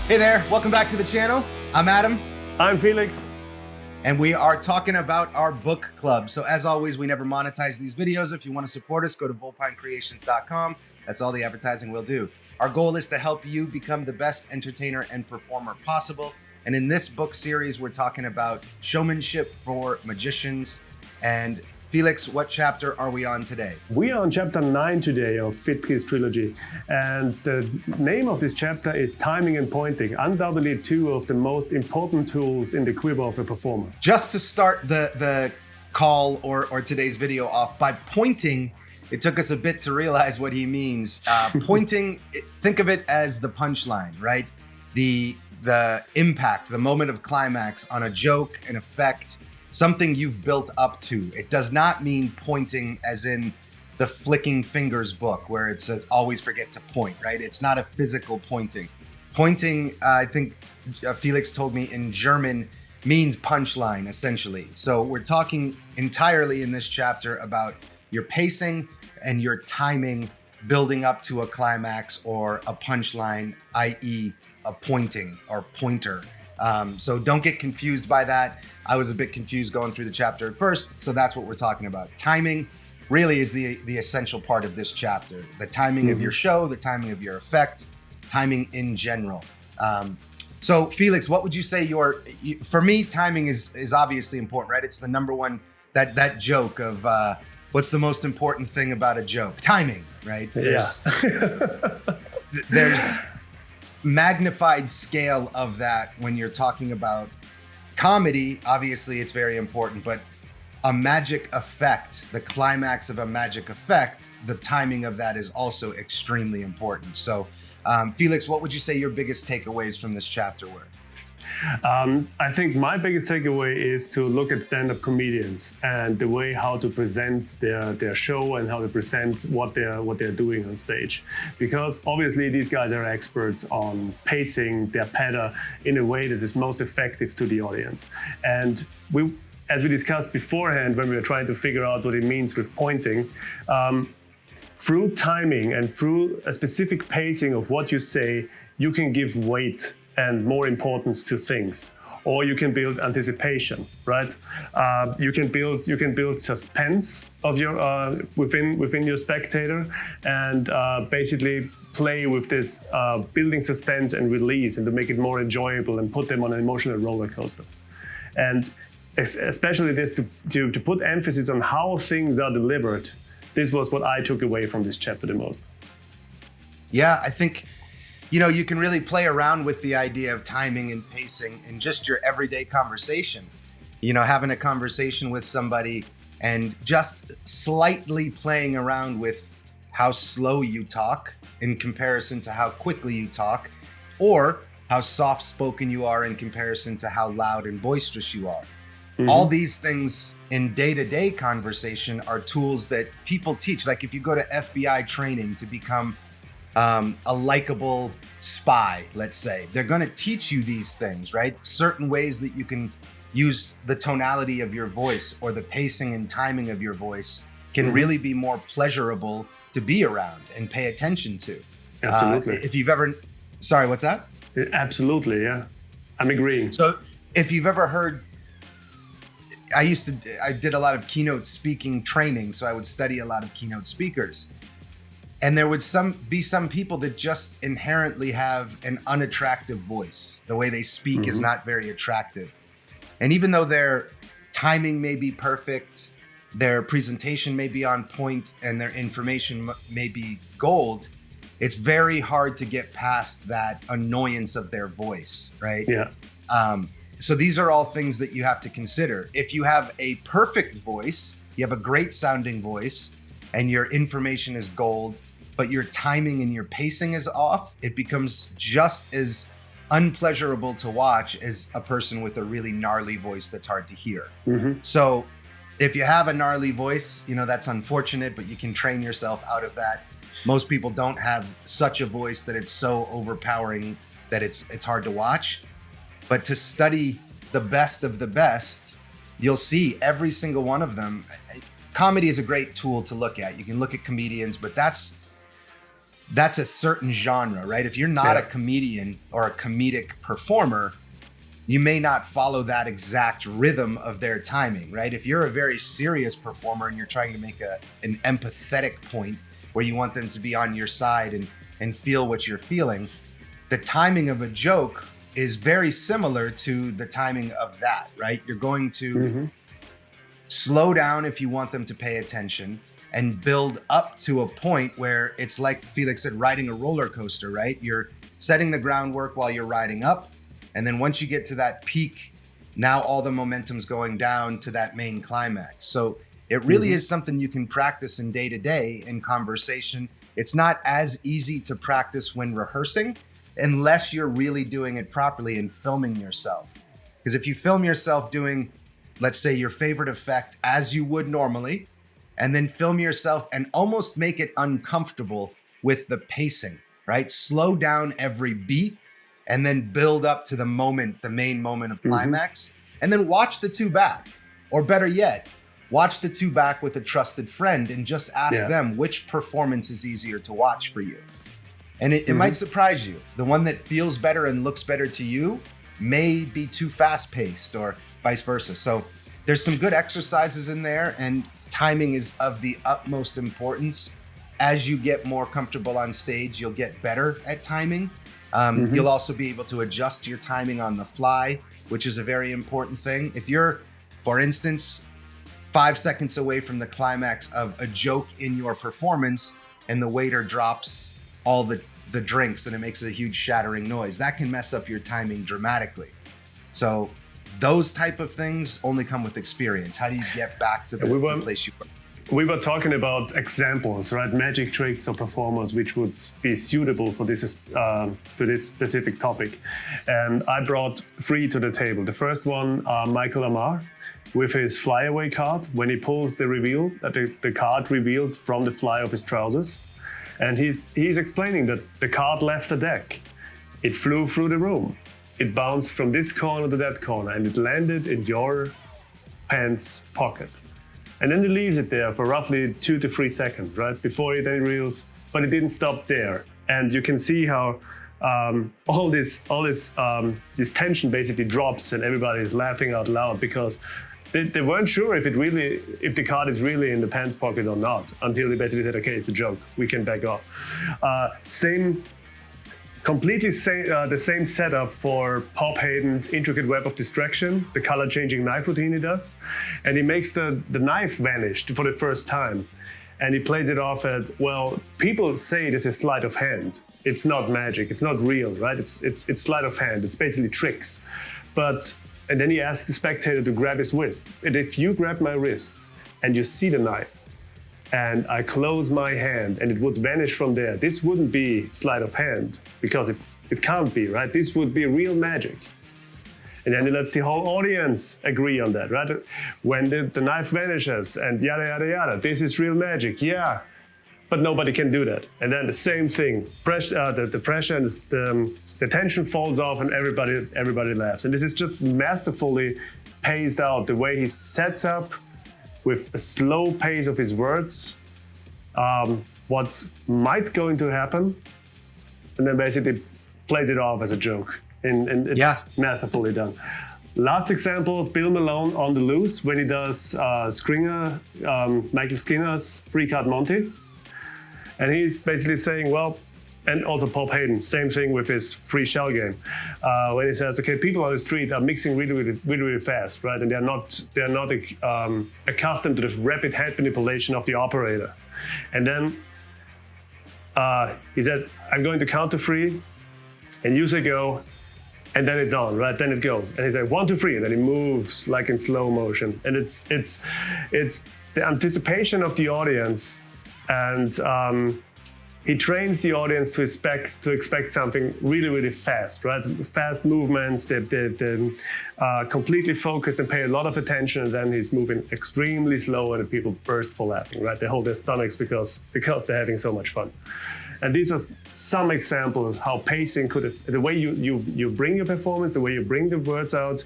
Hey there, welcome back to the channel. I'm Adam. I'm Felix. And we are talking about our book club. So as always, we never monetize these videos. If you want to support us, go to vulpinecreations.com. That's all the advertising we'll do. Our goal is to help you become the best entertainer and performer possible. And in this book series, we're talking about showmanship for magicians. And Felix, what chapter are we on today? We are on chapter 9 today of Fitzky's trilogy. And the name of this chapter is Timing and Pointing, undoubtedly two of the most important tools in the quiver of a performer. Just to start the call or today's video off, by pointing, it took us a bit to realize what he means. Pointing, think of it as the punchline, right? The impact, the moment of climax on a joke, an effect, something you've built up to. It does not mean pointing as in the flicking fingers book where it says always forget to point, right? It's not a physical pointing. Pointing, I think Felix told me in German, means punchline essentially. So we're talking entirely in this chapter about your pacing and your timing building up to a climax or a punchline, i.e. a pointing or pointer. So don't get confused by that. I was a bit confused going through the chapter at first, so that's what we're talking about. Timing really is the essential part of this chapter. The timing of your show, the timing of your effect, timing in general. So Felix, what would you say for me, timing is obviously important, right? It's the number one, that joke of what's the most important thing about a joke? Timing, right? There's magnified scale of that when you're talking about comedy. Obviously it's very important, but a magic effect, the climax of a magic effect, the timing of that is also extremely important. So Felix, what would you say your biggest takeaways from this chapter were? I think my biggest takeaway is to look at stand-up comedians and the way how to present their show and how to present what they're doing on stage. Because obviously these guys are experts on pacing their patter in a way that is most effective to the audience. And as we discussed beforehand when we were trying to figure out what it means with pointing, through timing and through a specific pacing of what you say, you can give weight and more importance to things, or you can build anticipation, right? You can build suspense of your within your spectator, and basically play with this building suspense and release, and to make it more enjoyable and put them on an emotional roller coaster. And especially this to put emphasis on how things are delivered. This was what I took away from this chapter the most. Yeah, I think you can really play around with the idea of timing and pacing in just your everyday conversation. Having a conversation with somebody and just slightly playing around with how slow you talk in comparison to how quickly you talk, or how soft-spoken you are in comparison to how loud and boisterous you are. Mm-hmm. All these things in day-to-day conversation are tools that people teach. Like if you go to FBI training to become a likable spy, let's say, they're going to teach you these things, right? Certain ways that you can use the tonality of your voice or the pacing and timing of your voice can really be more pleasurable to be around and pay attention to. Absolutely. If you've ever, sorry, what's that? Absolutely, yeah. I'm agreeing. So if you've ever heard, I did a lot of keynote speaking training, so I would study a lot of keynote speakers. And there would be some people that just inherently have an unattractive voice. The way they speak is not very attractive. And even though their timing may be perfect, their presentation may be on point, and their information may be gold, it's very hard to get past that annoyance of their voice, right? Yeah. So these are all things that you have to consider. If you have a perfect voice, you have a great sounding voice, and your information is gold, but your timing and your pacing is off, it becomes just as unpleasurable to watch as a person with a really gnarly voice that's hard to hear. So if you have a gnarly voice, that's unfortunate, but you can train yourself out of that. Most people don't have such a voice that it's so overpowering that it's hard to watch. But to study the best of the best, you'll see every single one of them. Comedy is a great tool to look at. You can look at comedians, but that's that's a certain genre, right? If you're not Yeah. a comedian or a comedic performer, you may not follow that exact rhythm of their timing, right? If you're a very serious performer and you're trying to make an empathetic point where you want them to be on your side and feel what you're feeling, the timing of a joke is very similar to the timing of that, right? You're going to slow down if you want them to pay attention and build up to a point where it's like Felix said, riding a roller coaster, right? You're setting the groundwork while you're riding up. And then once you get to that peak, now all the momentum's going down to that main climax. So it really is something you can practice in day to day in conversation. It's not as easy to practice when rehearsing unless you're really doing it properly and filming yourself. Because if you film yourself doing, let's say, your favorite effect as you would normally, and then film yourself and almost make it uncomfortable with the pacing, right? Slow down every beat and then build up to the moment, the main moment of climax, and then watch the two back. Or better yet, watch the two back with a trusted friend and just ask them which performance is easier to watch for you. And it might surprise you. The one that feels better and looks better to you may be too fast-paced or vice versa. So there's some good exercises in there, and timing is of the utmost importance. As you get more comfortable on stage, you'll get better at timing. You'll also be able to adjust your timing on the fly, which is a very important thing. If you're, for instance, 5 seconds away from the climax of a joke in your performance and the waiter drops all the drinks and it makes a huge shattering noise, that can mess up your timing dramatically. So those type of things only come with experience. How do you get back to the place you were? We were talking about examples, right? Magic tricks or performers which would be suitable for this specific topic. And I brought 3 to the table. The first one, Michael Amar, with his flyaway card, when he pulls the reveal, the card revealed from the fly of his trousers. And he's explaining that the card left the deck. It flew through the room. It bounced from this corner to that corner, and it landed in your pants pocket. And then he leaves it there for roughly 2 to 3 seconds, right? Before he then reveals, but it didn't stop there. And you can see how all this tension basically drops, and everybody is laughing out loud because they weren't sure if the card is really in the pants pocket or not, until they basically said, okay, it's a joke, we can back off. The same setup for Pop Hayden's intricate web of distraction, the color changing knife routine he does. And he makes the knife vanish for the first time. And he plays it off at, well, people say this is sleight of hand. It's not magic, it's not real, right? It's sleight of hand, it's basically tricks. And then he asks the spectator to grab his wrist. And if you grab my wrist and you see the knife, and I close my hand and it would vanish from there, this wouldn't be sleight of hand, because it can't be, right? This would be real magic. And then he lets the whole audience agree on that, right? When the knife vanishes and yada, yada, yada, this is real magic, yeah. But nobody can do that. And then the same thing, the pressure and the tension falls off and everybody laughs. And this is just masterfully paced out, the way he sets up with a slow pace of his words, what's might going to happen, and then basically plays it off as a joke. And it's masterfully done. Last example, Bill Malone on the Loose, when he does Michael Skinner's Free Card Monty. And he's basically saying, well, and also Pop Hayden, same thing with his free shell game. When he says, okay, people on the street are mixing really fast, right? And they're not accustomed to the rapid head manipulation of the operator. And then he says, I'm going to count to 3, and you say go, and then it's on, right? Then it goes. And he's like, 1, 2, 3, and then he moves like in slow motion. And it's the anticipation of the audience, and he trains the audience to expect something really fast, right? Fast movements, they're completely focused and pay a lot of attention, and then he's moving extremely slow and people burst for laughing, right? They hold their stomachs because they're having so much fun. And these are some examples how pacing the way you bring your performance, the way you bring the words out,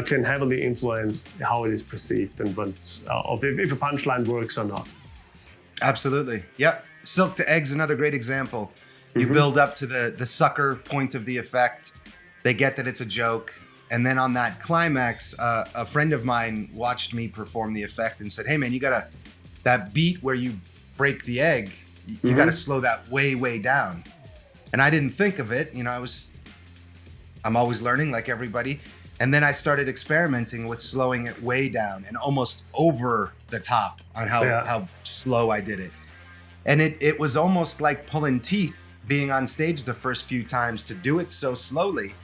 can heavily influence how it is perceived and if a punchline works or not. Absolutely. Yep. Silk to Egg's another great example. You build up to the sucker point of the effect. They get that it's a joke. And then on that climax, a friend of mine watched me perform the effect and said, hey man, that beat where you break the egg, you got to slow that way, way down. And I didn't think of it. I'm always learning like everybody. And then I started experimenting with slowing it way down and almost over the top on how slow I did it. And it was almost like pulling teeth being on stage the first few times to do it so slowly.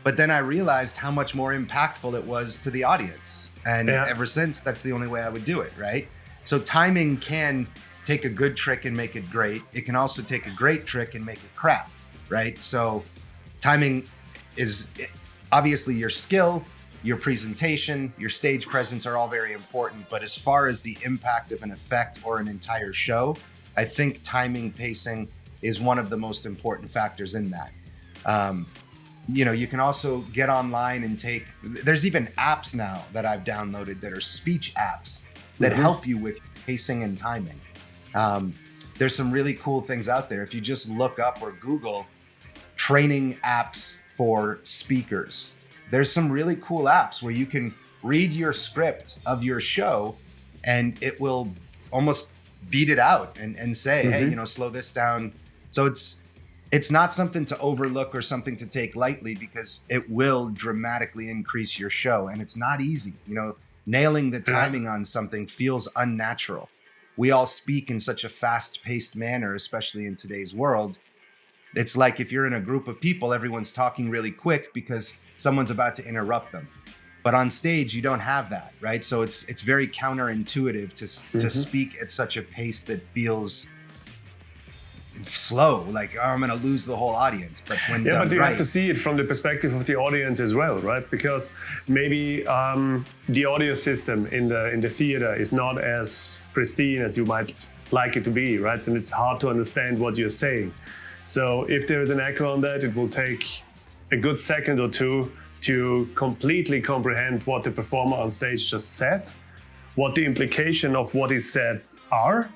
But then I realized how much more impactful it was to the audience. And ever since, that's the only way I would do it, right? So timing can take a good trick and make it great. It can also take a great trick and make it crap, right? So timing is obviously your skill, your presentation, your stage presence are all very important. But as far as the impact of an effect or an entire show, I think timing, pacing is one of the most important factors in that. You can also get online and there's even apps now that I've downloaded that are speech apps that help you with pacing and timing. There's some really cool things out there. If you just look up or Google training apps for speakers, there's some really cool apps where you can read your script of your show and it will almost beat it out and say, hey, slow this down. So it's not something to overlook or something to take lightly because it will dramatically increase your show. And it's not easy. Nailing the timing on something feels unnatural. We all speak in such a fast-paced manner, especially in today's world. It's like if you're in a group of people, everyone's talking really quick because someone's about to interrupt them. But on stage, you don't have that, right? So it's very counterintuitive to speak at such a pace that feels slow, like I'm going to lose the whole audience. But when but you have to see it from the perspective of the audience as well, right? Because maybe the audio system in the theater is not as pristine as you might like it to be, right? And it's hard to understand what you're saying. So if there is an echo on that, it will take a good second or two to completely comprehend what the performer on stage just said, what the implication of what he said are,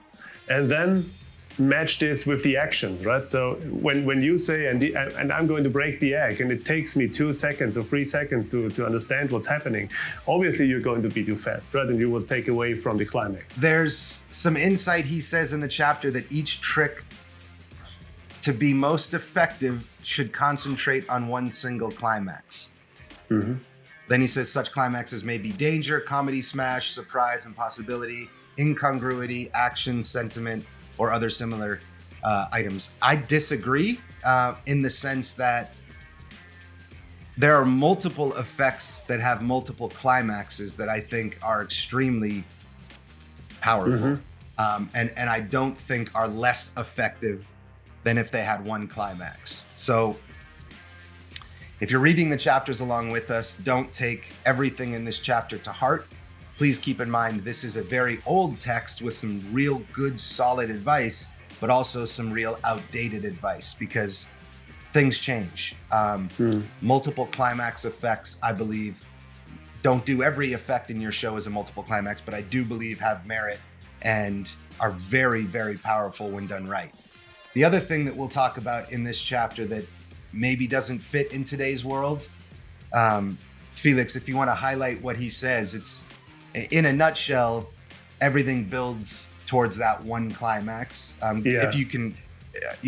and then match this with the actions, right? So when you say, and I'm going to break the egg, and it takes me 2 seconds or 3 seconds to understand what's happening, obviously you're going to be too fast, right? And you will take away from the climax. There's some insight he says in the chapter that each trick to be most effective should concentrate on one single climax. Then he says such climaxes may be danger, comedy, smash, surprise, impossibility, incongruity, action, sentiment, or other similar items. I disagree in the sense that there are multiple effects that have multiple climaxes that I think are extremely powerful, and I don't think are less effective than if they had one climax. So if you're reading the chapters along with us, don't take everything in this chapter to heart. Please keep in mind, this is a very old text with some real good, solid advice, but also some real outdated advice because things change. Multiple climax effects, I believe, don't do every effect in your show as a multiple climax, but I do believe have merit and are very, very powerful when done right. The other thing that we'll talk about in this chapter that maybe doesn't fit in today's world, Felix, if you want to highlight what he says, it's in a nutshell, everything builds towards that one climax. If you can,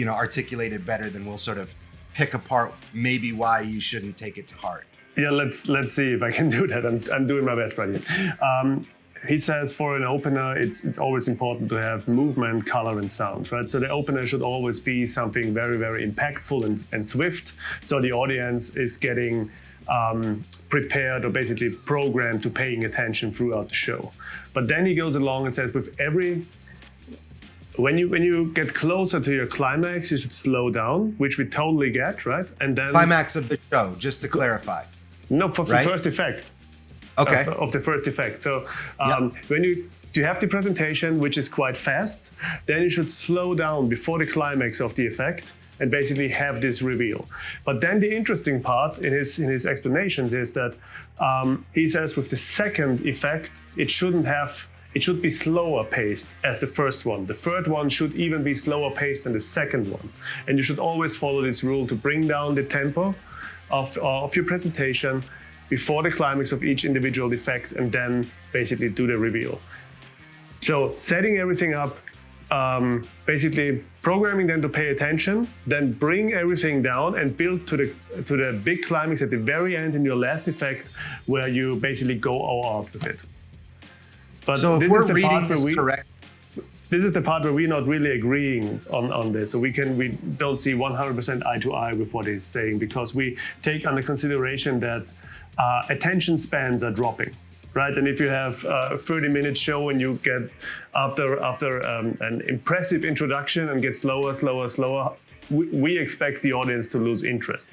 articulate it better, then we'll sort of pick apart maybe why you shouldn't take it to heart. Yeah, let's see if I can do that. I'm doing my best right here. He says for an opener, it's always important to have movement, color, and sound, right? So the opener should always be something very, very impactful and swift. So the audience is getting prepared or basically programmed to paying attention throughout the show. But then he goes along and says when you get closer to your climax, you should slow down, which we totally get, right? And then climax of the show, just to clarify. No, for the first effect. Okay. Of the first effect. So when you have the presentation, which is quite fast, then you should slow down before the climax of the effect and basically have this reveal. But then the interesting part in his explanations is that he says with the second effect, it shouldn't have it should be slower paced as the first one. The third one should even be slower paced than the second one. And you should always follow this rule to bring down the tempo of your presentation before the climax of each individual effect, and then basically do the reveal. So setting everything up, basically programming them to pay attention, then bring everything down and build to the big climax at the very end in your last effect, where you basically go all out with it. But so if we're reading this correct, this is the part where we're not really agreeing on this. So we don't see 100% eye to eye with what he's saying, because we take under consideration that attention spans are dropping. Right, and if you have a 30-minute show and you get after an impressive introduction and get slower, we expect the audience to lose interest.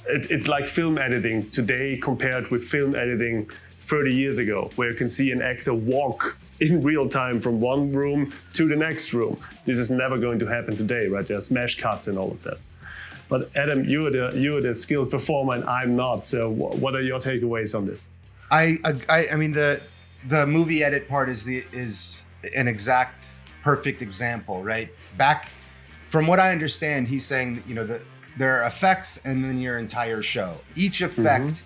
It's like film editing today compared with film editing 30 years ago, where you can see an actor walk in real time from one room to the next room. This is never going to happen today, right? There are smash cuts and all of that. But Adam, you're the skilled performer and I'm not. So what are your takeaways on this? I mean the movie edit part is an exact perfect example, right? Back from what I understand, he's saying that, there are effects and then your entire show. Each effect,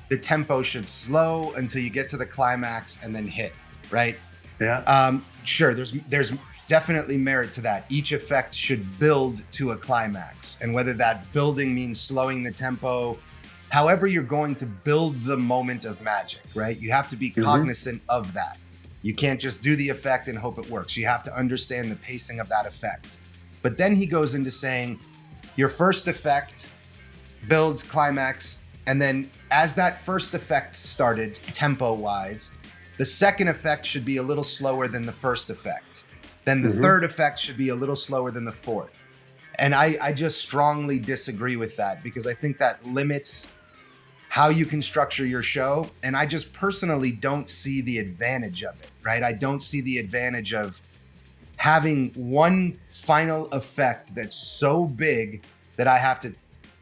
the tempo should slow until you get to the climax and then hit, right? Yeah. Sure, there's definitely merit to that. Each effect should build to a climax, and whether that building means slowing the tempo, however you're going to build the moment of magic, right? You have to be cognizant of that. You can't just do the effect and hope it works. You have to understand the pacing of that effect. But then he goes into saying your first effect builds climax, and then as that first effect started tempo-wise, the second effect should be a little slower than the first effect. Then the third effect should be a little slower than the fourth. And I just strongly disagree with that, because I think that limits how you can structure your show. And I just personally don't see the advantage of it, right? I don't see the advantage of having one final effect that's so big that I have to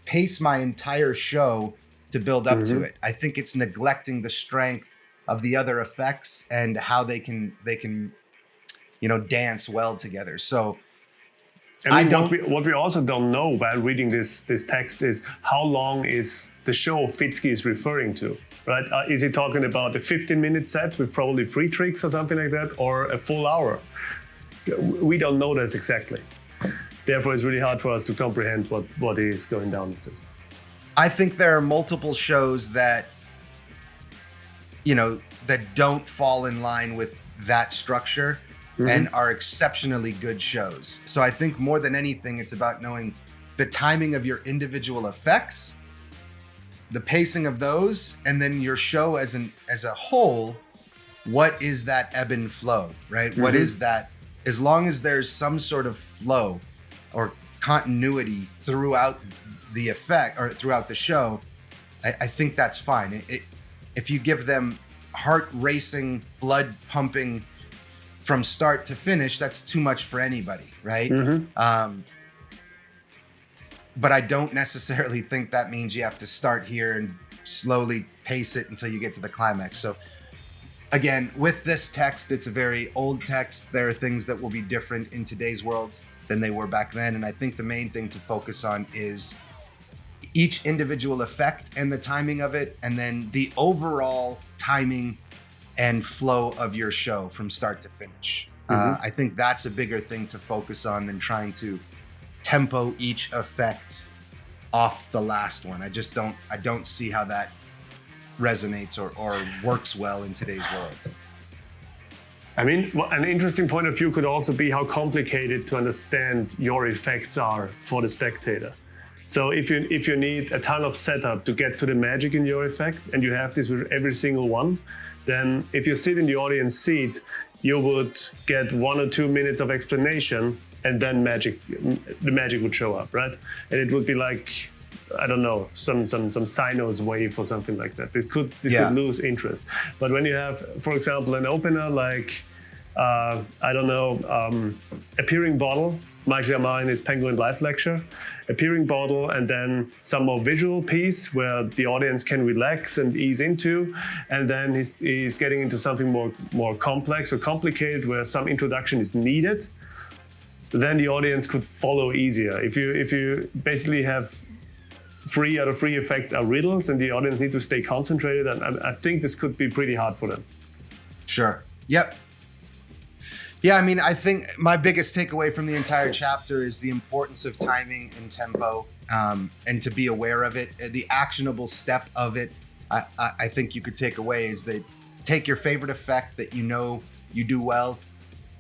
pace my entire show to build up to it. I think it's neglecting the strength of the other effects and how they can dance well together. So what we also don't know while reading this text is how long is the show Fitzky is referring to, right? Is he talking about a 15-minute set with probably 3 tricks or something like that, or a full hour? We don't know that exactly. Therefore, it's really hard for us to comprehend what is going down with this. I think there are multiple shows that don't fall in line with that structure and are exceptionally good shows. So I think more than anything, it's about knowing the timing of your individual effects, the pacing of those, and then your show as a whole. What is that ebb and flow, right? What is that? As long as there's some sort of flow or continuity throughout the effect or throughout the show, I think that's fine. If you give them heart racing, blood pumping from start to finish, that's too much for anybody, right? But I don't necessarily think that means you have to start here and slowly pace it until you get to the climax. So again, with this text, it's a very old text. There are things that will be different in today's world than they were back then. And I think the main thing to focus on is each individual effect and the timing of it, and then the overall timing and flow of your show from start to finish. I think that's a bigger thing to focus on than trying to tempo each effect off the last one. I don't see how that resonates or works well in today's world. I mean, an interesting point of view could also be how complicated to understand your effects are for the spectator. So if you need a ton of setup to get to the magic in your effect, and you have this with every single one, then if you sit in the audience seat, you would get 1 or 2 minutes of explanation, and then the magic would show up, right? And it would be like, I don't know, some sinus wave or something like that. This could lose interest. But when you have, for example, an opener like, appearing bottle Michael Mine is Penguin Live Lecture, Appearing Bottle, and then some more visual piece where the audience can relax and ease into. And then he's getting into something more complex or complicated where some introduction is needed. Then the audience could follow easier. If you basically have 3 out of 3 effects are riddles and the audience need to stay concentrated, and I think this could be pretty hard for them. Sure. Yep. Yeah, I mean, I think my biggest takeaway from the entire chapter is the importance of timing and tempo, and to be aware of it. The actionable step of it, I think you could take away is that take your favorite effect that you know you do well,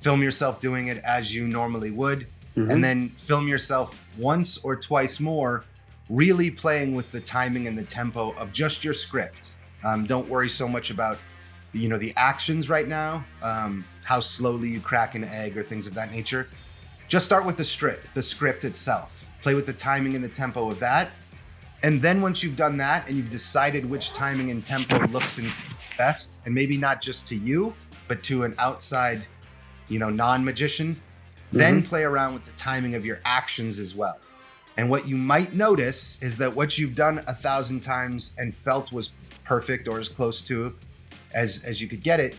film yourself doing it as you normally would, and then film yourself once or twice more, really playing with the timing and the tempo of just your script. Don't worry so much about the actions right now, how slowly you crack an egg or things of that nature. Just start with the script itself. Play with the timing and the tempo of that. And then once you've done that and you've decided which timing and tempo looks best, and maybe not just to you, but to an outside, non-magician, then play around with the timing of your actions as well. And what you might notice is that what you've done 1,000 times and felt was perfect or as close to as you could get it,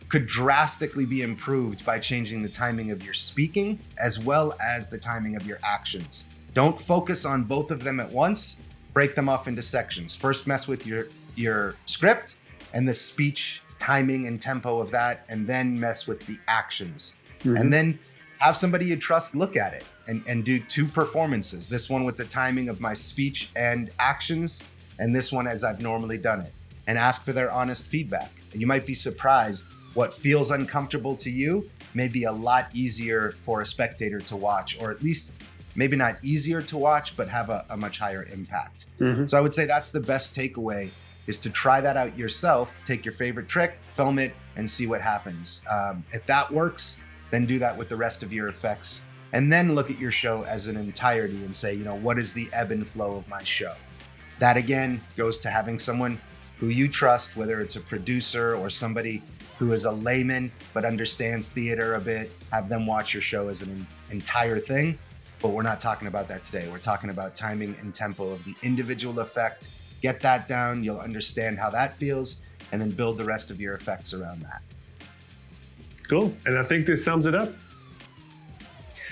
could drastically be improved by changing the timing of your speaking as well as the timing of your actions. Don't focus on both of them at once. Break them off into sections. First mess with your script and the speech timing and tempo of that, and then mess with the actions. And then have somebody you trust look at it and do 2 performances. This one with the timing of my speech and actions, and this one as I've normally done it. And ask for their honest feedback. You might be surprised what feels uncomfortable to you may be a lot easier for a spectator to watch, or at least maybe not easier to watch, but have a much higher impact. So I would say that's the best takeaway, is to try that out yourself, take your favorite trick, film it, and see what happens. If that works, then do that with the rest of your effects. And then look at your show as an entirety and say, what is the ebb and flow of my show? That again goes to having someone who you trust, whether it's a producer or somebody who is a layman but understands theater a bit, have them watch your show as an entire thing. But we're not talking about that today. We're talking about timing and tempo of the individual effect. Get that down, you'll understand how that feels, and then build the rest of your effects around that. Cool, and I think this sums it up.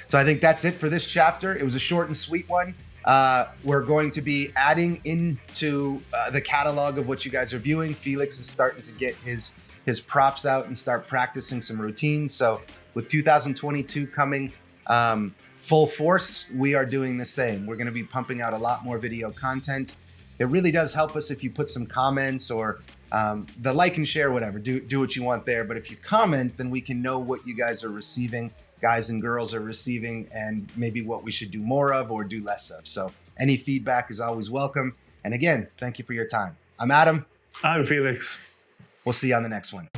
So I think that's it for this chapter. It was a short and sweet one. We're going to be adding into the catalog of what you guys are viewing. Felix is starting to get his props out and start practicing some routines. So with 2022 coming full force, we are doing the same. We're going to be pumping out a lot more video content. It really does help us if you put some comments or the like and share, whatever. Do what you want there. But if you comment, then we can know what you guys are receiving. Guys and girls are receiving, and maybe what we should do more of or do less of. So any feedback is always welcome. And again, thank you for your time. I'm Adam. I'm Felix. We'll see you on the next one.